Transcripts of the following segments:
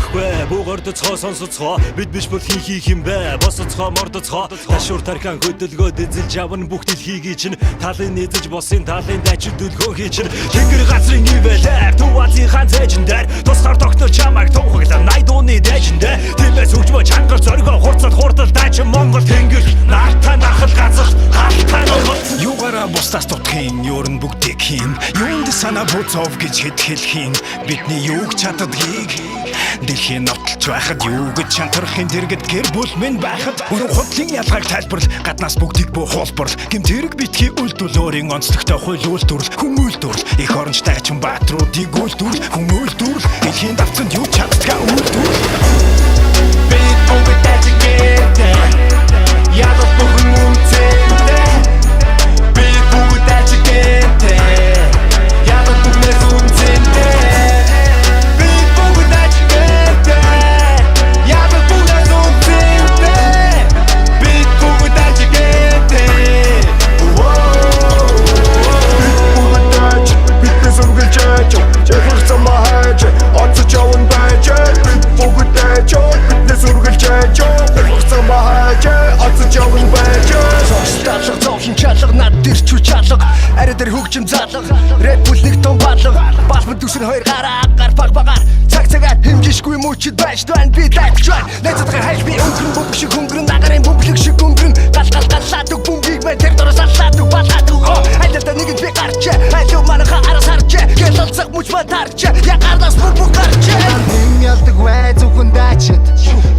өгөхгүй Бүгөрдөцгоо сонсоцгоо бид биш бол хийх юм бэ Босоцгоо мордоцгоо ташуур тархан хөдөлгөөд эзэлж авна бүх дэлхийг чинь Талын эзэж босын талын дайчид дөлгөө чинь Тэнгэр газрын ивэлэр Тувазын хаан цэжиндэр Тусгаар доктор чамайг тунхаглаа найдууны дэжиндэ Тиймээс хөгжмөө чангар зоргоо хурцад хурдал дайчин Монгол тэнгэр Нартай нахал газар халтай нохол Юугаараа бусдаас дутхийн юурн бүгдийг хийн Юунд санаа буцов гэж хэд хэлхийн Бидний юуг чаддгийг Дэлхийн нотолж байхад юу гэж чантрахын дэргэд гэр бүл минь байхад Өрөө худлын ялгааг тайлбарл гаднаас бүгдийг буу хуулбарл Гэм тэрэг битгий үйлдвэрлэлөөрийн онцлогтой хууль үйлдвэрлэл хүн үйлдвэрлэл их орончтой ачин баатруудыг үйлдвэрлэл хүн үйлдвэрлэл дэлхийн давцанд юу чаддгаа үйлдвэрлэл Бид бүгд ажигтэй Ядаж бүхэн үнцэнтэй Бид бүгд ажигтэй Ядаж бүгнээс үнцэнтэй Бид бүгд ажигтэй Ядаж бүгнээс үнцэнтэй Бид бүгд ажигтэй Бүгд аж, бидний сургуулж аж Жахах замаа хайж, оцож явна байж Бид бүгд аж, бидний сургуулж аж Жахах замаа хайж, оцож явна байж Стаалга зовлон чалга над дэрчүү чалга Арай дээр хөгжим залга Red Bull нэг том балга Басман дүсэр хоёр гараа гар баг багаар Цаг цагаар хэмжишгүй мөчөд байж дуан би лайф joy Найзадгай хайлт би өнгөрн бөмбөг шиг өнгөрн Нагарын бөмбөлөг шиг өнгөрн Галгалгаллаад үг бөмбөгийг мэ тэр дөрөс аллаад үг балгаад үг Айлтаа нэгэнд би гарчээ Айлуу манаха араас харчээ Гэлалцах мөч ба тарчээ Ягардаас бөмбөг гарчээ Нэм ялдаг вай зөвхөн дайчид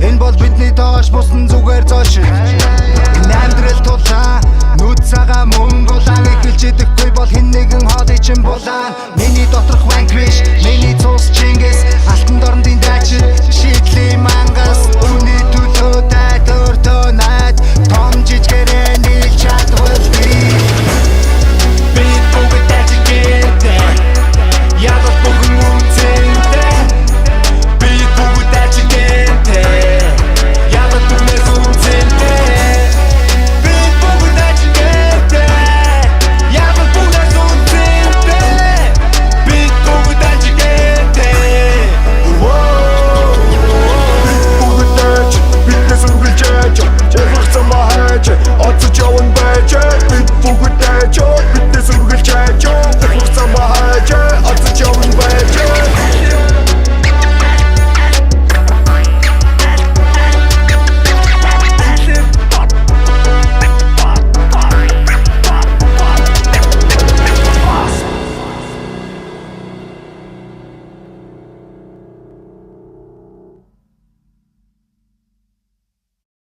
Энэ бол бидний доош бусан зүгээр зоошид Энэ амьдрал тулаа Нүд цагаа Монголан эхэлж идэхгүй бол хэн нэгэн хоолой чин булаан Миний доторх ванг биш Миний цус Чингис